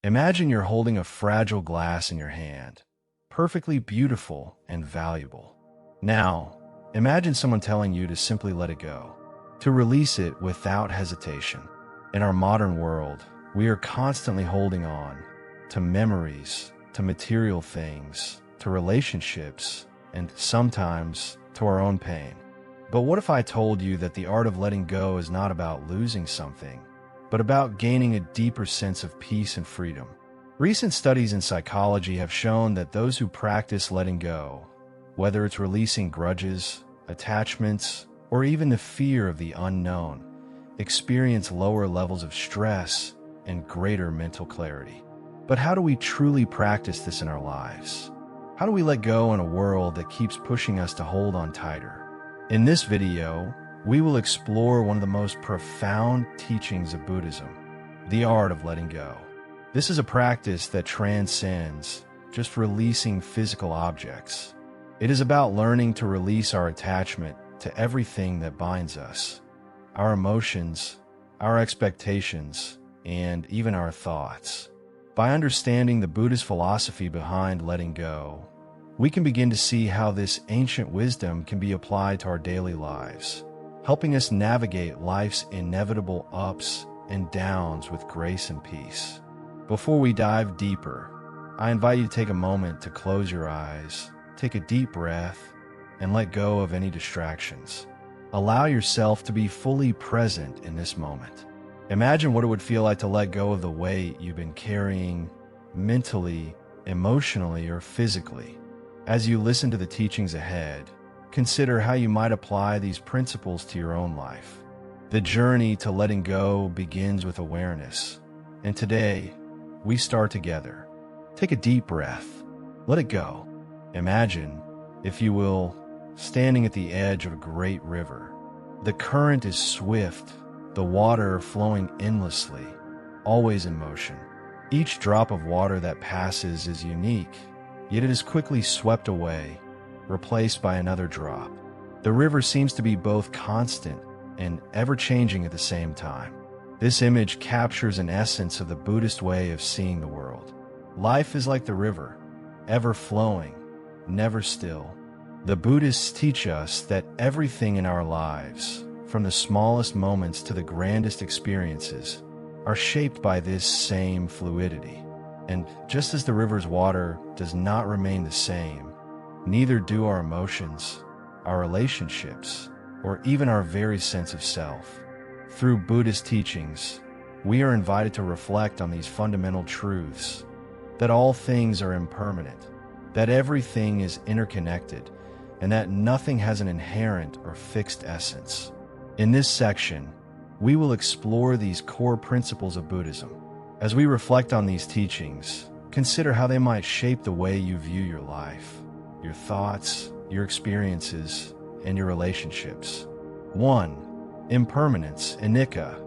Imagine you're holding a fragile glass in your hand, perfectly beautiful and valuable. Now, imagine someone telling you to simply let it go, to release it without hesitation. In our modern world, we are constantly holding on to memories, to material things, to relationships, and sometimes to our own pain. But what if I told you that the art of letting go is not about losing something, but about gaining a deeper sense of peace and freedom? Recent studies in psychology have shown that those who practice letting go, whether it's releasing grudges, attachments, or even the fear of the unknown, experience lower levels of stress and greater mental clarity. But how do we truly practice this in our lives? How do we let go in a world that keeps pushing us to hold on tighter? In this video, we will explore one of the most profound teachings of Buddhism, the art of letting go. This is a practice that transcends just releasing physical objects. It is about learning to release our attachment to everything that binds us, our emotions, our expectations, and even our thoughts. By understanding the Buddhist philosophy behind letting go, we can begin to see how this ancient wisdom can be applied to our daily lives, helping us navigate life's inevitable ups and downs with grace and peace. Before we dive deeper, I invite you to take a moment to close your eyes, take a deep breath, and let go of any distractions. Allow yourself to be fully present in this moment. Imagine what it would feel like to let go of the weight you've been carrying mentally, emotionally, or physically. As you listen to the teachings ahead, consider how you might apply these principles to your own life. The journey to letting go begins with awareness, and today, we start together. Take a deep breath. Let it go. Imagine, if you will, standing at the edge of a great river. The current is swift, the water flowing endlessly, always in motion. Each drop of water that passes is unique, yet it is quickly swept away, replaced by another drop. The river seems to be both constant and ever-changing at the same time. This image captures an essence of the Buddhist way of seeing the world. Life is like the river, ever flowing, never still. The Buddhists teach us that everything in our lives, from the smallest moments to the grandest experiences, are shaped by this same fluidity. And just as the river's water does not remain the same, neither do our emotions, our relationships, or even our very sense of self. Through Buddhist teachings, we are invited to reflect on these fundamental truths, that all things are impermanent, that everything is interconnected, and that nothing has an inherent or fixed essence. In this section, we will explore these core principles of Buddhism. As we reflect on these teachings, consider how they might shape the way you view your life, your thoughts, your experiences, and your relationships. 1. Impermanence, anicca,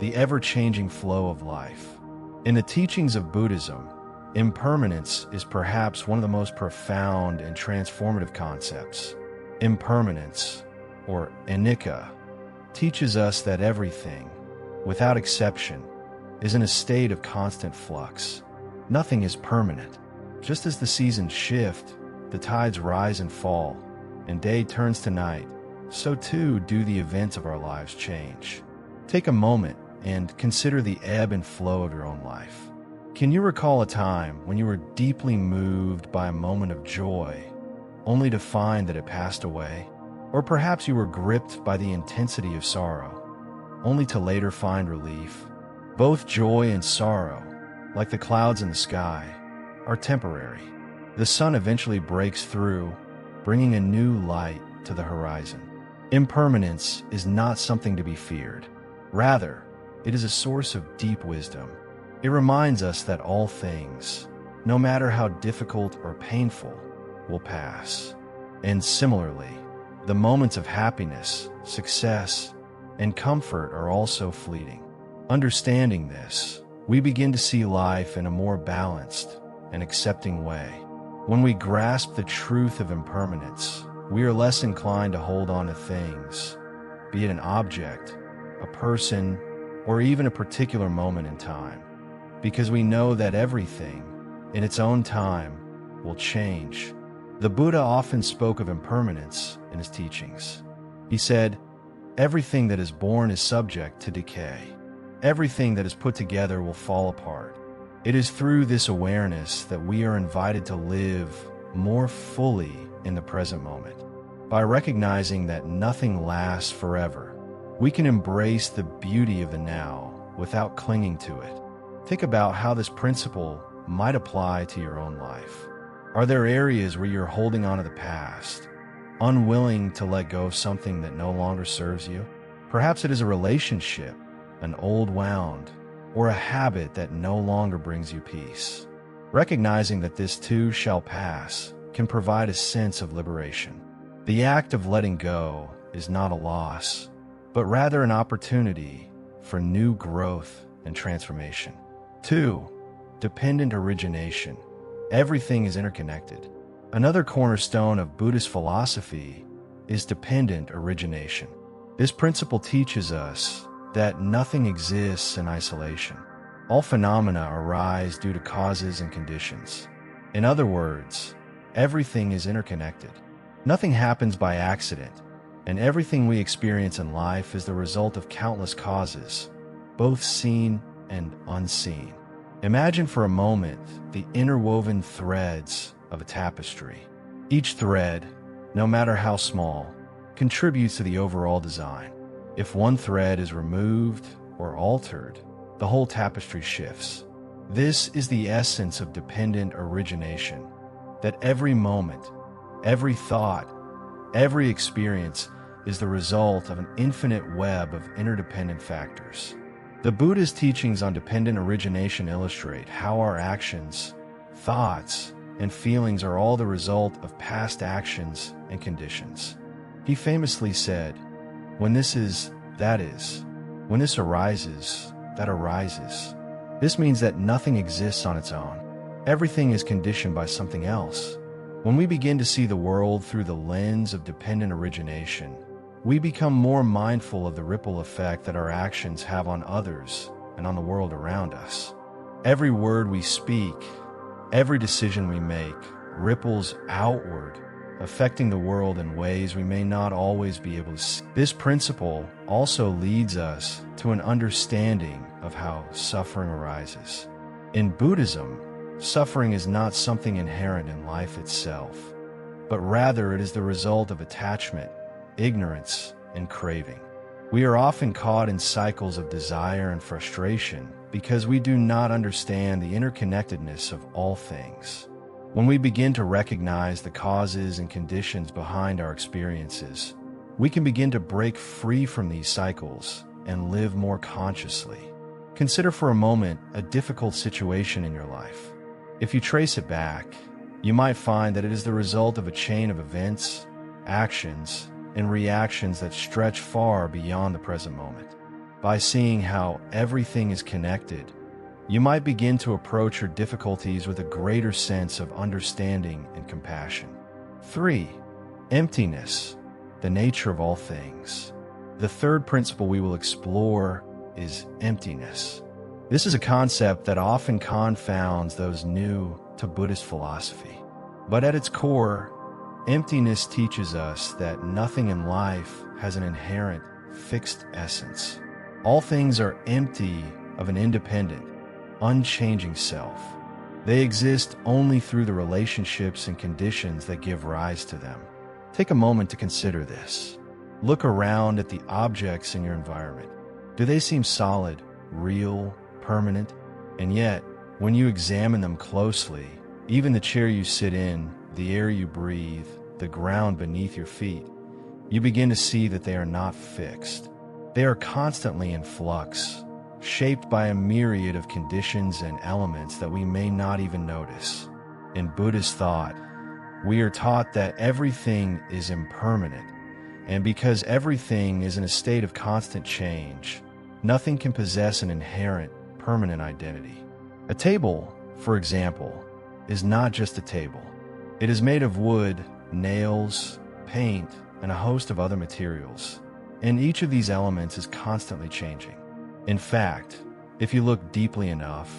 the ever-changing flow of life. In the teachings of Buddhism, impermanence is perhaps one of the most profound and transformative concepts. Impermanence, or anicca, teaches us that everything, without exception, is in a state of constant flux. Nothing is permanent. Just as the seasons shift, the tides rise and fall, and day turns to night, so too do the events of our lives change. Take a moment and consider the ebb and flow of your own life. Can you recall a time when you were deeply moved by a moment of joy, only to find that it passed away? Or perhaps you were gripped by the intensity of sorrow, only to later find relief. Both joy and sorrow, like the clouds in the sky, are temporary. The sun eventually breaks through, bringing a new light to the horizon. Impermanence is not something to be feared. Rather, it is a source of deep wisdom. It reminds us that all things, no matter how difficult or painful, will pass. And similarly, the moments of happiness, success, and comfort are also fleeting. Understanding this, we begin to see life in a more balanced and accepting way. When we grasp the truth of impermanence, we are less inclined to hold on to things, be it an object, a person, or even a particular moment in time. because we know that everything, in its own time, will change. The Buddha often spoke of impermanence in his teachings. He said, "Everything that is born is subject to decay. Everything that is put together will fall apart." It is through this awareness that we are invited to live more fully in the present moment. By recognizing that nothing lasts forever, we can embrace the beauty of the now without clinging to it. Think about how this principle might apply to your own life. Are there areas where you're holding on to the past, unwilling to let go of something that no longer serves you? Perhaps it is a relationship, an old wound, or a habit that no longer brings you peace. Recognizing that this too shall pass can provide a sense of liberation. The act of letting go is not a loss, but rather an opportunity for new growth and transformation. 2. Dependent origination. Everything is interconnected. Another cornerstone of Buddhist philosophy is dependent origination. This principle teaches us that nothing exists in isolation. All phenomena arise due to causes and conditions. In other words, everything is interconnected. Nothing happens by accident, and everything we experience in life is the result of countless causes, both seen and unseen. Imagine for a moment the interwoven threads of a tapestry. Each thread, no matter how small, contributes to the overall design. If one thread is removed or altered, the whole tapestry shifts. This is the essence of dependent origination, that every moment, every thought, every experience is the result of an infinite web of interdependent factors. The Buddha's teachings on dependent origination illustrate how our actions, thoughts, and feelings are all the result of past actions and conditions. He famously said, "When this is, that is. When this arises, that arises." This means that nothing exists on its own. Everything is conditioned by something else. When we begin to see the world through the lens of dependent origination, we become more mindful of the ripple effect that our actions have on others and on the world around us. Every word we speak, every decision we make, ripples outward, affecting the world in ways we may not always be able to see. This principle also leads us to an understanding of how suffering arises. In Buddhism, suffering is not something inherent in life itself, but rather it is the result of attachment, ignorance, and craving. We are often caught in cycles of desire and frustration because we do not understand the interconnectedness of all things. When we begin to recognize the causes and conditions behind our experiences, we can begin to break free from these cycles and live more consciously. Consider for a moment a difficult situation in your life. If you trace it back, you might find that it is the result of a chain of events, actions, and reactions that stretch far beyond the present moment. By seeing how everything is connected, you might begin to approach your difficulties with a greater sense of understanding and compassion. 3. Emptiness, the nature of all things. The third principle we will explore is emptiness. This is a concept that often confounds those new to Buddhist philosophy. But at its core, emptiness teaches us that nothing in life has an inherent, fixed essence. All things are empty of an independent, unchanging self. They exist only through the relationships and conditions that give rise to them. Take a moment to consider this. Look around at the objects in your environment. Do they seem solid, real, permanent? And yet, when you examine them closely, even the chair you sit in, the air you breathe, the ground beneath your feet, you begin to see that they are not fixed. They are constantly in flux, shaped by a myriad of conditions and elements that we may not even notice. In Buddhist thought, we are taught that everything is impermanent, and because everything is in a state of constant change, nothing can possess an inherent, permanent identity. A table, for example, is not just a table. It is made of wood, nails, paint, and a host of other materials, and each of these elements is constantly changing. In fact, if you look deeply enough,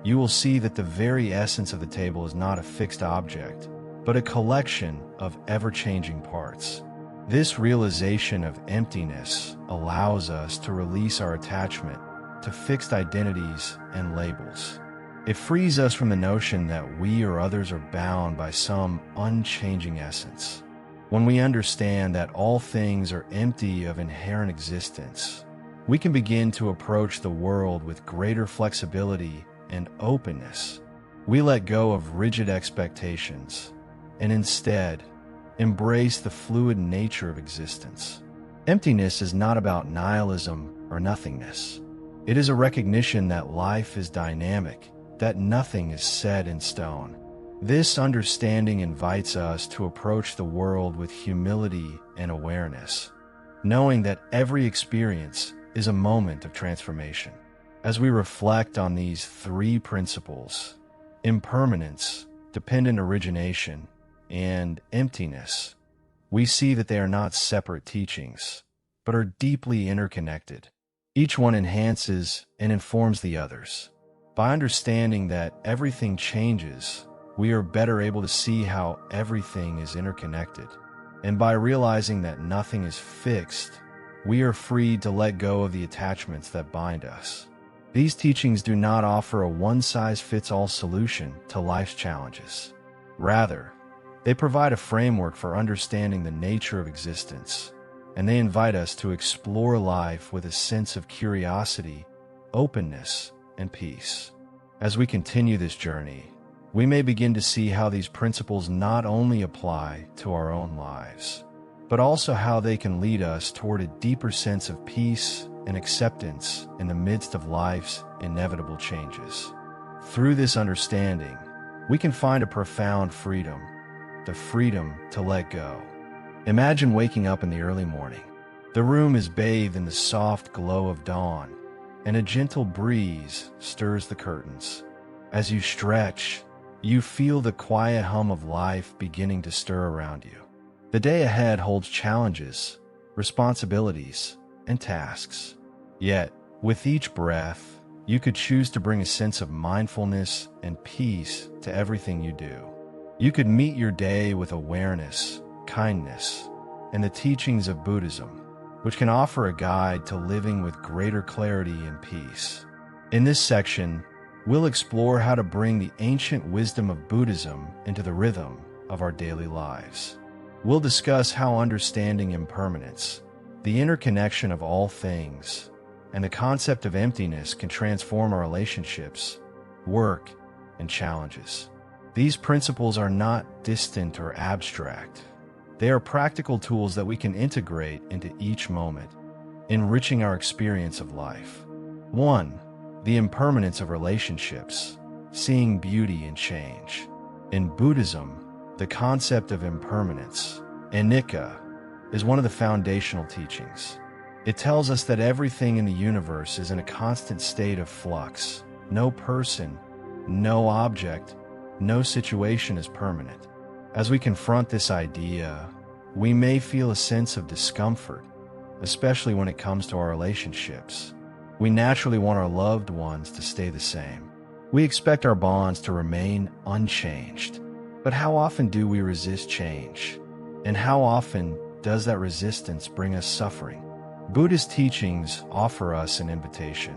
you will see that the very essence of the table is not a fixed object, but a collection of ever-changing parts. This realization of emptiness allows us to release our attachment to fixed identities and labels. It frees us from the notion that we or others are bound by some unchanging essence. When we understand that all things are empty of inherent existence, we can begin to approach the world with greater flexibility and openness. We let go of rigid expectations and instead embrace the fluid nature of existence. Emptiness is not about nihilism or nothingness. It is a recognition that life is dynamic, that nothing is set in stone. This understanding invites us to approach the world with humility and awareness, knowing that every experience is a moment of transformation. As we reflect on these three principles, impermanence, dependent origination, and emptiness, we see that they are not separate teachings, but are deeply interconnected. Each one enhances and informs the others. By understanding that everything changes, we are better able to see how everything is interconnected. And by realizing that nothing is fixed, we are free to let go of the attachments that bind us. These teachings do not offer a one-size-fits-all solution to life's challenges. Rather, they provide a framework for understanding the nature of existence, and they invite us to explore life with a sense of curiosity, openness, and peace. As we continue this journey, we may begin to see how these principles not only apply to our own lives, but also how they can lead us toward a deeper sense of peace and acceptance in the midst of life's inevitable changes. Through this understanding, we can find a profound freedom, the freedom to let go. Imagine waking up in the early morning. The room is bathed in the soft glow of dawn, and a gentle breeze stirs the curtains. As you stretch, you feel the quiet hum of life beginning to stir around you. The day ahead holds challenges, responsibilities, and tasks. Yet, with each breath, you could choose to bring a sense of mindfulness and peace to everything you do. You could meet your day with awareness, kindness, and the teachings of Buddhism, which can offer a guide to living with greater clarity and peace. In this section, we'll explore how to bring the ancient wisdom of Buddhism into the rhythm of our daily lives. We'll discuss how understanding impermanence, the interconnection of all things, and the concept of emptiness can transform our relationships, work, and challenges. These principles are not distant or abstract. They are practical tools that we can integrate into each moment, enriching our experience of life. 1. The impermanence of relationships, seeing beauty in change. In Buddhism, the concept of impermanence, anicca, is one of the foundational teachings. It tells us that everything in the universe is in a constant state of flux. No person, no object, no situation is permanent. As we confront this idea, we may feel a sense of discomfort, especially when it comes to our relationships. We naturally want our loved ones to stay the same. We expect our bonds to remain unchanged. But how often do we resist change? And how often does that resistance bring us suffering? Buddhist teachings offer us an invitation.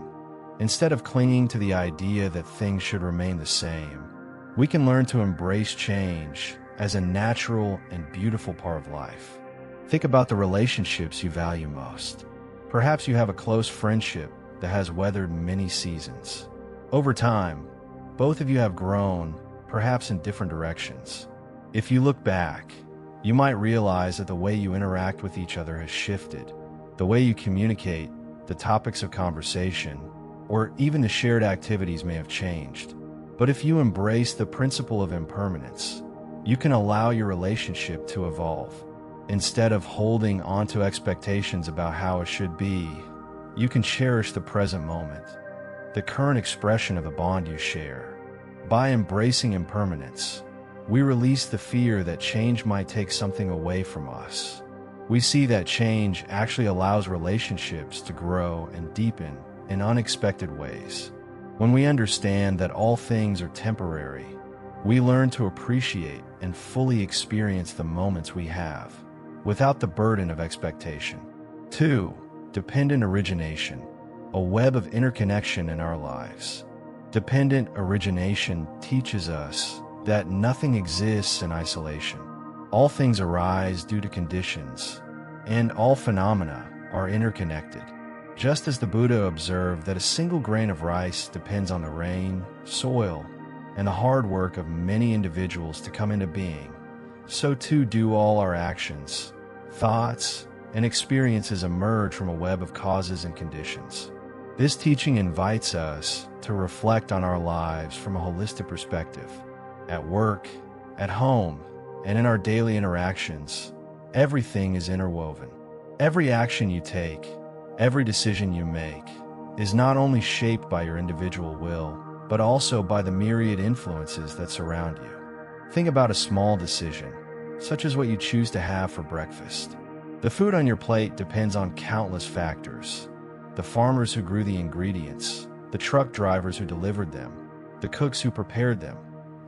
Instead of clinging to the idea that things should remain the same, we can learn to embrace change as a natural and beautiful part of life. Think about the relationships you value most. Perhaps you have a close friendship that has weathered many seasons. Over time, both of you have grown, perhaps in different directions. If you look back, you might realize that the way you interact with each other has shifted. The way you communicate, the topics of conversation, or even the shared activities may have changed. But if you embrace the principle of impermanence, you can allow your relationship to evolve. Instead of holding onto expectations about how it should be, you can cherish the present moment, the current expression of the bond you share. By embracing impermanence, we release the fear that change might take something away from us. We see that change actually allows relationships to grow and deepen in unexpected ways. When we understand that all things are temporary, we learn to appreciate and fully experience the moments we have, without the burden of expectation. 2. Dependent origination, a web of interconnection in our lives. Dependent origination teaches us that nothing exists in isolation. All things arise due to conditions, and all phenomena are interconnected. Just as the Buddha observed that a single grain of rice depends on the rain, soil, and the hard work of many individuals to come into being, so too do all our actions, thoughts, and experiences emerge from a web of causes and conditions. This teaching invites us to reflect on our lives from a holistic perspective. At work, at home, and in our daily interactions, everything is interwoven. Every action you take, every decision you make, is not only shaped by your individual will, but also by the myriad influences that surround you. Think about a small decision, such as what you choose to have for breakfast. The food on your plate depends on countless factors: the farmers who grew the ingredients, the truck drivers who delivered them, the cooks who prepared them,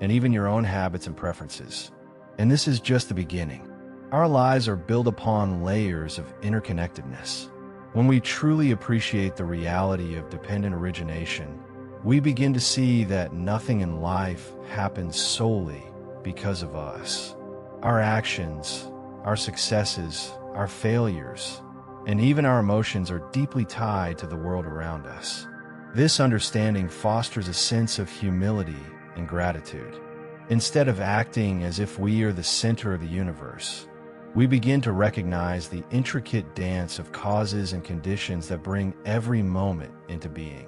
and even your own habits and preferences. And this is just the beginning. Our lives are built upon layers of interconnectedness. When we truly appreciate the reality of dependent origination, we begin to see that nothing in life happens solely because of us. Our actions, our successes, our failures, and even our emotions are deeply tied to the world around us. This understanding fosters a sense of humility and gratitude. Instead of acting as if we are the center of the universe, we begin to recognize the intricate dance of causes and conditions that bring every moment into being.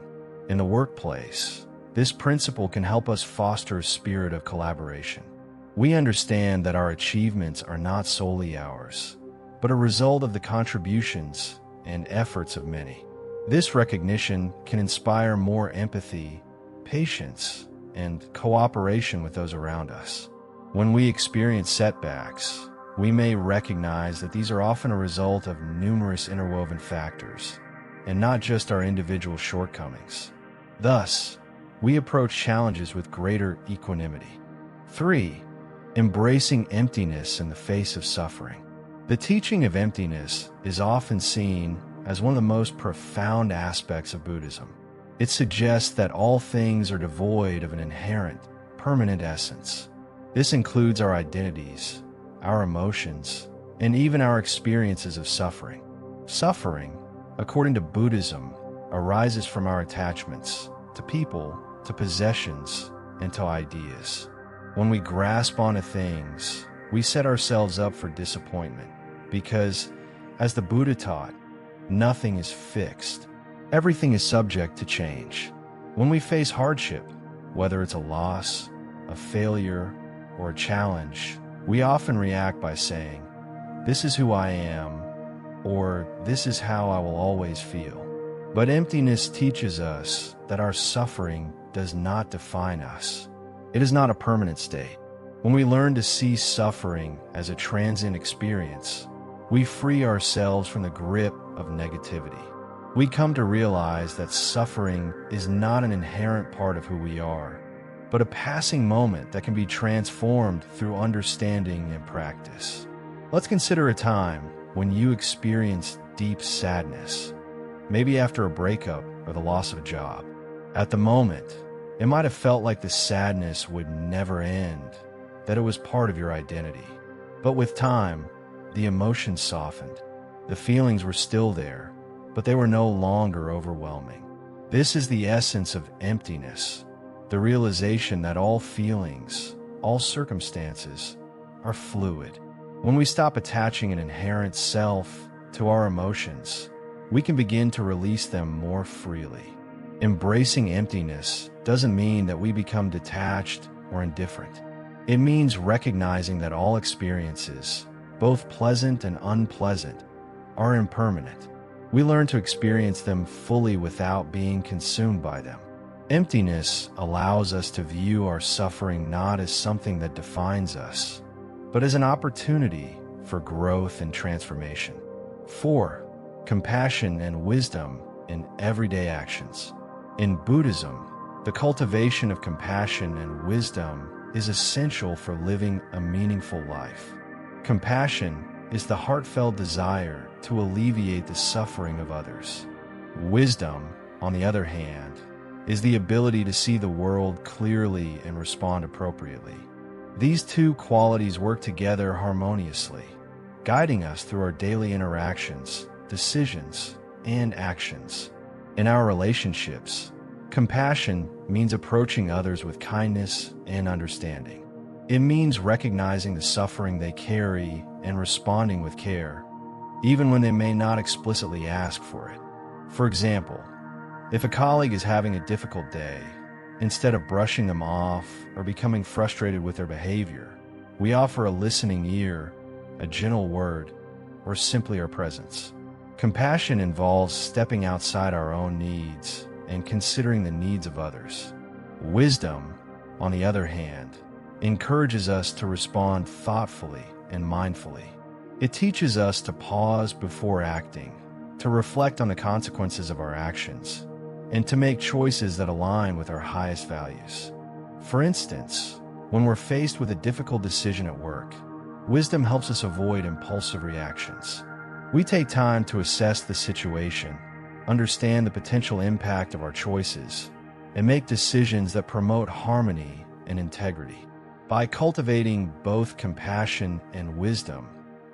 In the workplace, this principle can help us foster a spirit of collaboration. We understand that our achievements are not solely ours, but a result of the contributions and efforts of many. This recognition can inspire more empathy, patience, and cooperation with those around us. When we experience setbacks, we may recognize that these are often a result of numerous interwoven factors, and not just our individual shortcomings. Thus, we approach challenges with greater equanimity. 3. Embracing emptiness in the face of suffering. The teaching of emptiness is often seen as one of the most profound aspects of Buddhism. It suggests that all things are devoid of an inherent, permanent essence. This includes our identities, our emotions, and even our experiences of suffering. Suffering, according to Buddhism, arises from our attachments to people, to possessions, and to ideas. When we grasp onto things, we set ourselves up for disappointment because, as the Buddha taught, nothing is fixed. Everything is subject to change. When we face hardship, whether it's a loss, a failure, or a challenge, we often react by saying, "This is who I am," or "This is how I will always feel." But emptiness teaches us that our suffering does not define us. It is not a permanent state. When we learn to see suffering as a transient experience, we free ourselves from the grip of negativity. We come to realize that suffering is not an inherent part of who we are, but a passing moment that can be transformed through understanding and practice. Let's consider a time when you experienced deep sadness, maybe after a breakup or the loss of a job. At the moment, it might have felt like the sadness would never end, that it was part of your identity. But with time, the emotions softened. The feelings were still there, but they were no longer overwhelming. This is the essence of emptiness, the realization that all feelings, all circumstances, are fluid. When we stop attaching an inherent self to our emotions, we can begin to release them more freely. Embracing emptiness doesn't mean that we become detached or indifferent. It means recognizing that all experiences, both pleasant and unpleasant, are impermanent. We learn to experience them fully without being consumed by them. Emptiness allows us to view our suffering not as something that defines us, but as an opportunity for growth and transformation. 4. Compassion and wisdom in everyday actions. In Buddhism, The cultivation of compassion and wisdom is essential for living a meaningful life. Compassion is the heartfelt desire to alleviate the suffering of others. Wisdom, on the other hand, is the ability to see the world clearly and respond appropriately. These two qualities work together harmoniously, guiding us through our daily interactions, decisions, and actions. In our relationships, compassion means approaching others with kindness and understanding. It means recognizing the suffering they carry and responding with care, even when they may not explicitly ask for it. For example, if a colleague is having a difficult day, instead of brushing them off or becoming frustrated with their behavior, we offer a listening ear, a gentle word, or simply our presence. Compassion involves stepping outside our own needs and considering the needs of others. Wisdom, on the other hand, encourages us to respond thoughtfully and mindfully. It teaches us to pause before acting, to reflect on the consequences of our actions, and to make choices that align with our highest values. For instance, when we're faced with a difficult decision at work, wisdom helps us avoid impulsive reactions. We take time to assess the situation, understand the potential impact of our choices, and make decisions that promote harmony and integrity. By cultivating both compassion and wisdom,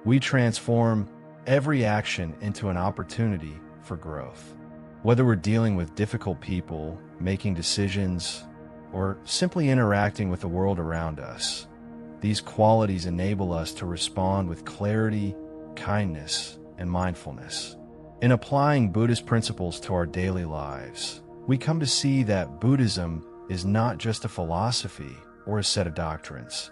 we transform every action into an opportunity for growth. Whether we're dealing with difficult people, making decisions, or simply interacting with the world around us, these qualities enable us to respond with clarity, kindness, and mindfulness. In applying Buddhist principles to our daily lives, we come to see that Buddhism is not just a philosophy or a set of doctrines.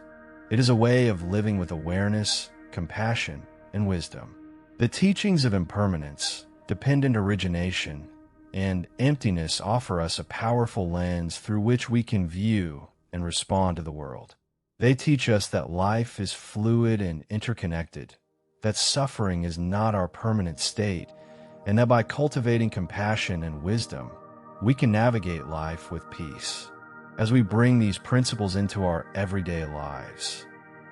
It is a way of living with awareness, compassion, and wisdom. The teachings of impermanence, dependent origination, and emptiness offer us a powerful lens through which we can view and respond to the world. They teach us that life is fluid and interconnected, that suffering is not our permanent state, and that by cultivating compassion and wisdom, we can navigate life with peace. As we bring these principles into our everyday lives,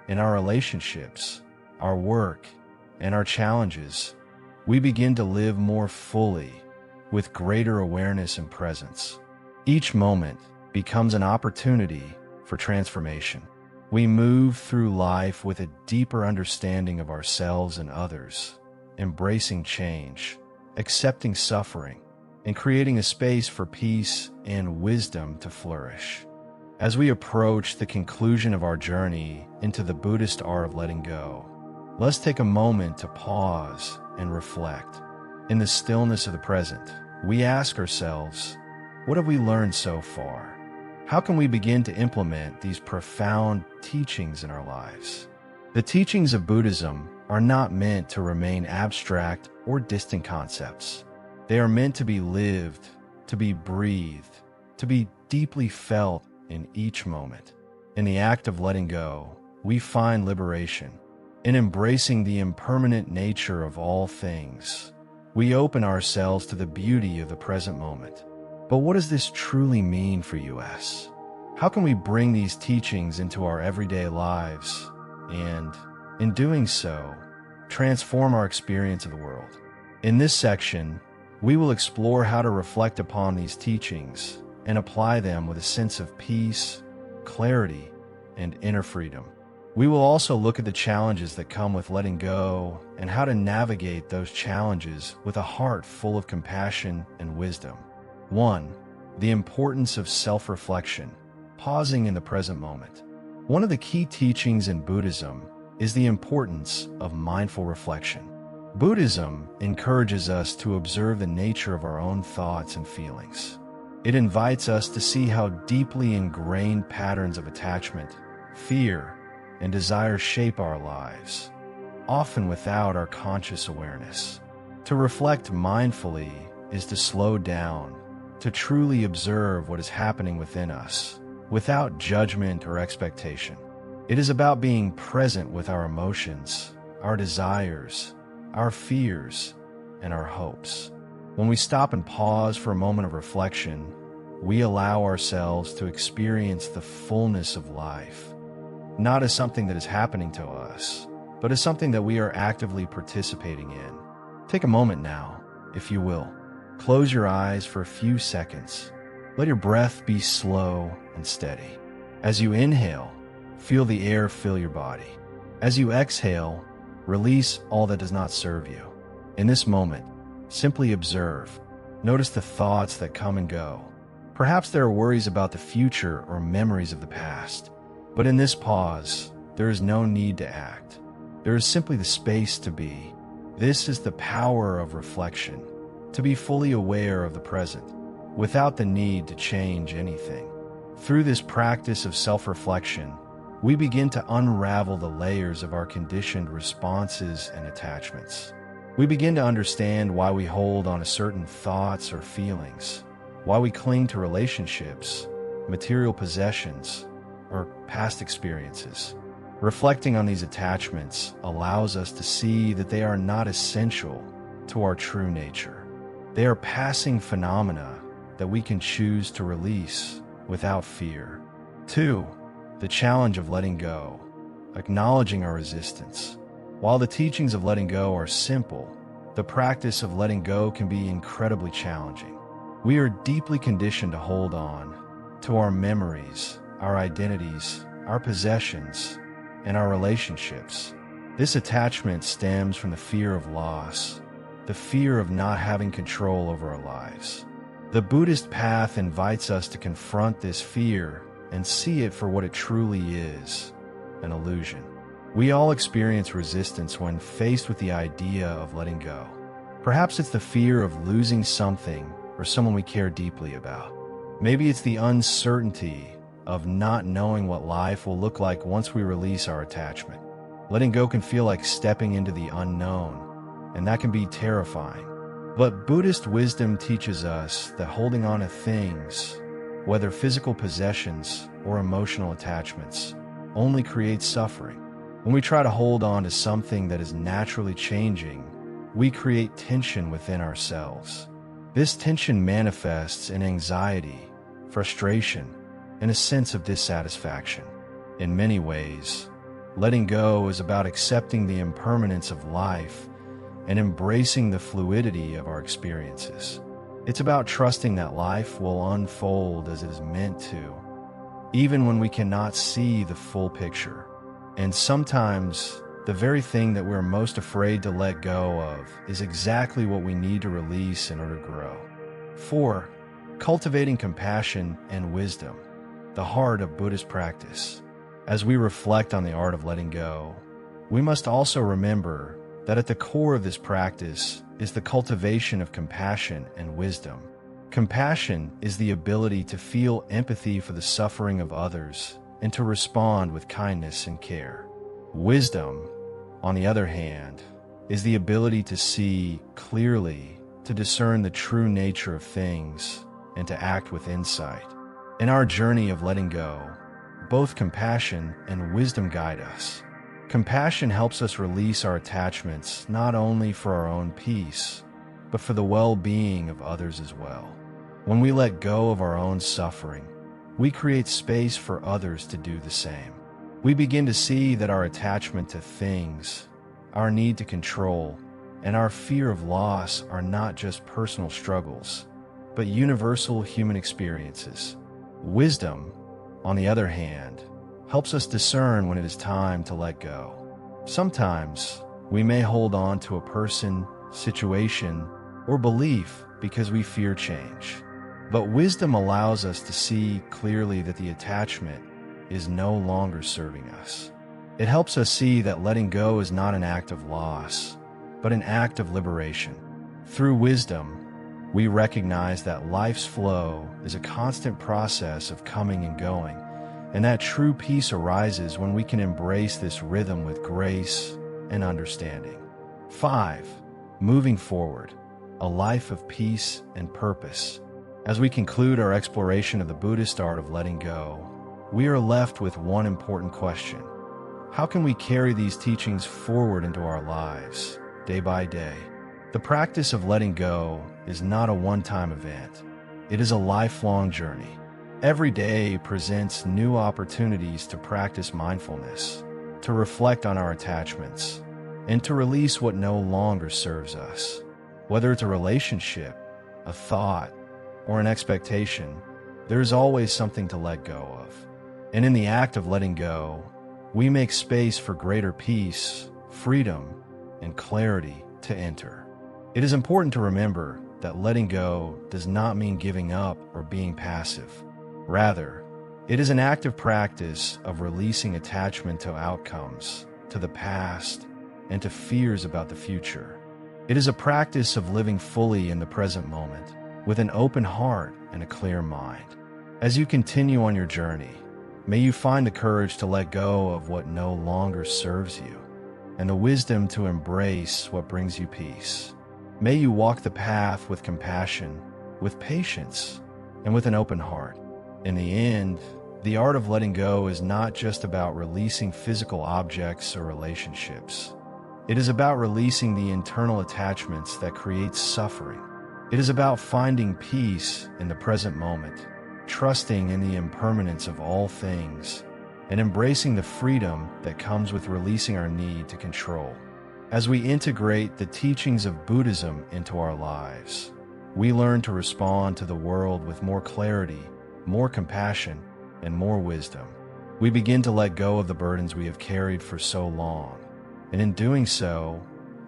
in our relationships, our work, and our challenges, we begin to live more fully, with greater awareness and presence. Each moment becomes an opportunity for transformation. We move through life with a deeper understanding of ourselves and others, embracing change, accepting suffering, and creating a space for peace and wisdom to flourish. As we approach the conclusion of our journey into the Buddhist art of letting go, let's take a moment to pause and reflect. In the stillness of the present, we ask ourselves, what have we learned so far? How can we begin to implement these profound teachings in our lives? The teachings of Buddhism are not meant to remain abstract or distant concepts. They are meant to be lived, to be breathed, to be deeply felt in each moment. In the act of letting go, we find liberation. In embracing the impermanent nature of all things, we open ourselves to the beauty of the present moment. But what does this truly mean for us? How can we bring these teachings into our everyday lives and, in doing so, transform our experience of the world? In this section, we will explore how to reflect upon these teachings and apply them with a sense of peace, clarity, and inner freedom. We will also look at the challenges that come with letting go and how to navigate those challenges with a heart full of compassion and wisdom. 1. The importance of self-reflection, pausing in the present moment. One of the key teachings in Buddhism is the importance of mindful reflection. Buddhism encourages us to observe the nature of our own thoughts and feelings. It invites us to see how deeply ingrained patterns of attachment, fear, and desire shape our lives, often without our conscious awareness. To reflect mindfully is to slow down, to truly observe what is happening within us, without judgment or expectation. It is about being present with our emotions, our desires, our fears, and our hopes. When we stop and pause for a moment of reflection, we allow ourselves to experience the fullness of life, not as something that is happening to us, but as something that we are actively participating in. Take a moment now, if you will. Close your eyes for a few seconds. Let your breath be slow and steady. As you inhale, feel the air fill your body. As you exhale, release all that does not serve you. In this moment, simply observe. Notice the thoughts that come and go. Perhaps there are worries about the future or memories of the past. But in this pause, there is no need to act. There is simply the space to be. This is the power of reflection, to be fully aware of the present, without the need to change anything. Through this practice of self-reflection, we begin to unravel the layers of our conditioned responses and attachments. We begin to understand why we hold on to certain thoughts or feelings, why we cling to relationships, material possessions, or past experiences. Reflecting on these attachments allows us to see that they are not essential to our true nature. They are passing phenomena that we can choose to release without fear. 2. The challenge of letting go, acknowledging our resistance. While the teachings of letting go are simple, the practice of letting go can be incredibly challenging. We are deeply conditioned to hold on to our memories, our identities, our possessions, and our relationships. This attachment stems from the fear of loss, the fear of not having control over our lives. The Buddhist path invites us to confront this fear and see it for what it truly is, an illusion. We all experience resistance when faced with the idea of letting go. Perhaps it's the fear of losing something or someone we care deeply about. Maybe it's the uncertainty of not knowing what life will look like once we release our attachment. Letting go can feel like stepping into the unknown, and that can be terrifying. But Buddhist wisdom teaches us that holding on to things, whether physical possessions or emotional attachments, only creates suffering. When we try to hold on to something that is naturally changing, we create tension within ourselves. This tension manifests in anxiety, frustration, and a sense of dissatisfaction. In many ways, letting go is about accepting the impermanence of life and embracing the fluidity of our experiences. It's about trusting that life will unfold as it is meant to, even when we cannot see the full picture. And sometimes, the very thing that we're most afraid to let go of is exactly what we need to release in order to grow. 4. Cultivating compassion and wisdom, the heart of Buddhist practice. As we reflect on the art of letting go, we must also remember that at the core of this practice is the cultivation of compassion and wisdom. Compassion is the ability to feel empathy for the suffering of others and to respond with kindness and care. Wisdom, on the other hand, is the ability to see clearly, to discern the true nature of things, and to act with insight. In our journey of letting go, both compassion and wisdom guide us. Compassion helps us release our attachments not only for our own peace, but for the well-being of others as well. When we let go of our own suffering, we create space for others to do the same. We begin to see that our attachment to things, our need to control, and our fear of loss are not just personal struggles, but universal human experiences. Wisdom, on the other hand, helps us discern when it is time to let go. Sometimes, we may hold on to a person, situation, or belief because we fear change. But wisdom allows us to see clearly that the attachment is no longer serving us. It helps us see that letting go is not an act of loss, but an act of liberation. Through wisdom, we recognize that life's flow is a constant process of coming and going, and that true peace arises when we can embrace this rhythm with grace and understanding. 5. Moving forward, a life of peace and purpose. As we conclude our exploration of the Buddhist art of letting go, we are left with one important question. How can we carry these teachings forward into our lives, day by day? The practice of letting go is not a one-time event. It is a lifelong journey. Every day presents new opportunities to practice mindfulness, to reflect on our attachments, and to release what no longer serves us. Whether it's a relationship, a thought, or an expectation, there is always something to let go of. And in the act of letting go, we make space for greater peace, freedom, and clarity to enter. It is important to remember that letting go does not mean giving up or being passive. Rather, it is an active practice of releasing attachment to outcomes, to the past, and to fears about the future. It is a practice of living fully in the present moment, with an open heart and a clear mind. As you continue on your journey, may you find the courage to let go of what no longer serves you, and the wisdom to embrace what brings you peace. May you walk the path with compassion, with patience, and with an open heart. In the end, the art of letting go is not just about releasing physical objects or relationships. It is about releasing the internal attachments that create suffering. It is about finding peace in the present moment, trusting in the impermanence of all things, and embracing the freedom that comes with releasing our need to control. As we integrate the teachings of Buddhism into our lives, we learn to respond to the world with more clarity, more compassion, and more wisdom. We begin to let go of the burdens we have carried for so long, and in doing so,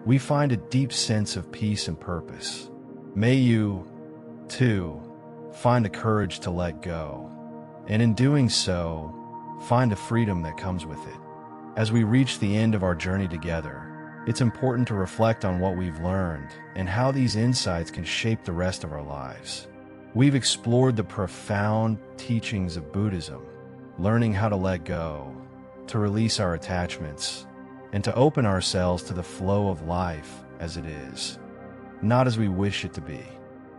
we find a deep sense of peace and purpose. May you, too, find the courage to let go, and in doing so, find the freedom that comes with it. As we reach the end of our journey together, it's important to reflect on what we've learned and how these insights can shape the rest of our lives. We've explored the profound teachings of Buddhism, learning how to let go, to release our attachments, and to open ourselves to the flow of life as it is, not as we wish it to be.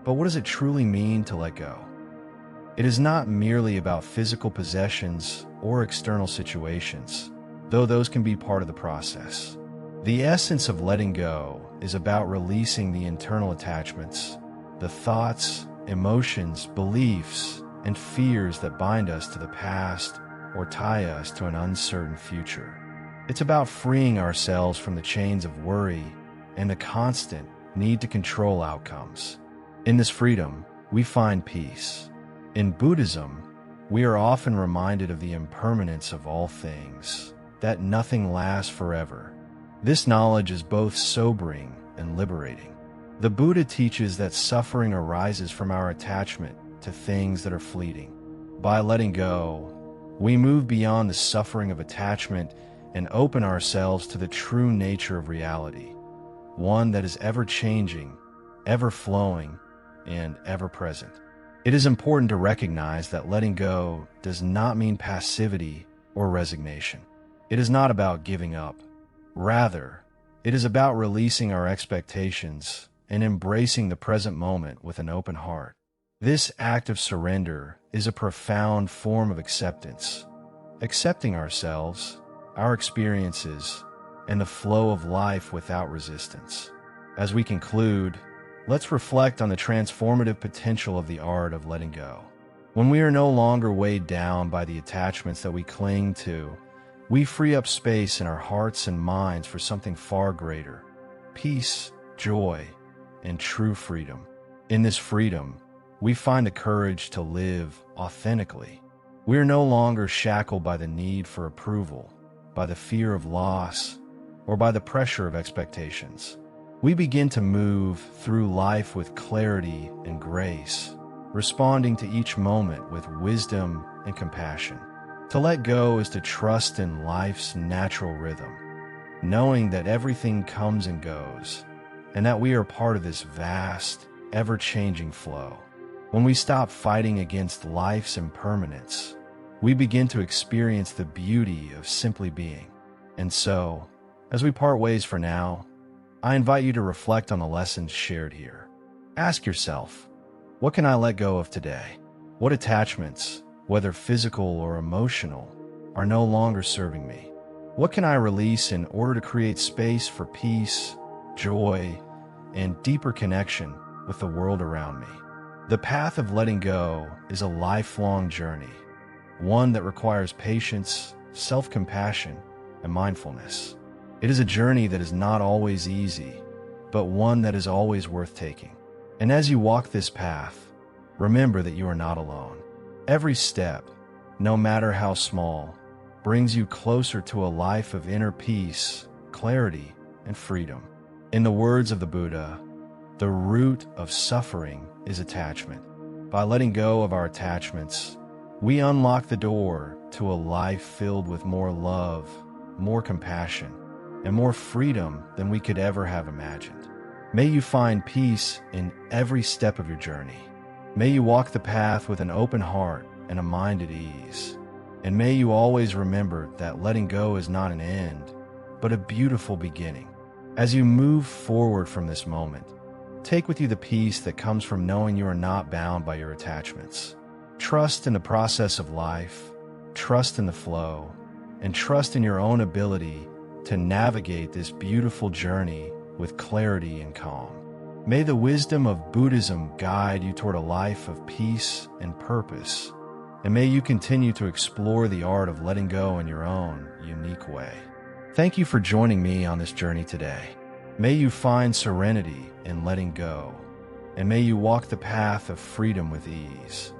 But what does it truly mean to let go? It is not merely about physical possessions or external situations, though those can be part of the process. The essence of letting go is about releasing the internal attachments, the thoughts, emotions, beliefs, and fears that bind us to the past or tie us to an uncertain future. It's about freeing ourselves from the chains of worry and the constant need to control outcomes. In this freedom, we find peace. In Buddhism, we are often reminded of the impermanence of all things, that nothing lasts forever. This knowledge is both sobering and liberating. The Buddha teaches that suffering arises from our attachment to things that are fleeting. By letting go, we move beyond the suffering of attachment and open ourselves to the true nature of reality, one that is ever-changing, ever-flowing, and ever-present. It is important to recognize that letting go does not mean passivity or resignation. It is not about giving up. Rather, it is about releasing our expectations and embracing the present moment with an open heart. This act of surrender is a profound form of acceptance, accepting ourselves, our experiences, and the flow of life without resistance. As we conclude, let's reflect on the transformative potential of the art of letting go. When we are no longer weighed down by the attachments that we cling to, we free up space in our hearts and minds for something far greater: peace, joy, and true freedom. In this freedom, we find the courage to live authentically. We are no longer shackled by the need for approval, by the fear of loss, or by the pressure of expectations. We begin to move through life with clarity and grace, responding to each moment with wisdom and compassion. To let go is to trust in life's natural rhythm, knowing that everything comes and goes, and that we are part of this vast, ever-changing flow. When we stop fighting against life's impermanence, we begin to experience the beauty of simply being. And so, as we part ways for now, I invite you to reflect on the lessons shared here. Ask yourself, what can I let go of today? What attachments, whether physical or emotional, are no longer serving me? What can I release in order to create space for peace, joy, and deeper connection with the world around me? The path of letting go is a lifelong journey, one that requires patience, self-compassion, and mindfulness. It is a journey that is not always easy, but one that is always worth taking. And as you walk this path, remember that you are not alone. Every step, no matter how small, brings you closer to a life of inner peace, clarity, and freedom. In the words of the Buddha, the root of suffering is attachment. By letting go of our attachments, we unlock the door to a life filled with more love, more compassion, and more freedom than we could ever have imagined. May you find peace in every step of your journey. May you walk the path with an open heart and a mind at ease. And may you always remember that letting go is not an end, but a beautiful beginning. As you move forward from this moment, take with you the peace that comes from knowing you are not bound by your attachments. Trust in the process of life, trust in the flow, and trust in your own ability to navigate this beautiful journey with clarity and calm. May the wisdom of Buddhism guide you toward a life of peace and purpose, and may you continue to explore the art of letting go in your own unique way. Thank you for joining me on this journey today. May you find serenity in letting go, and may you walk the path of freedom with ease.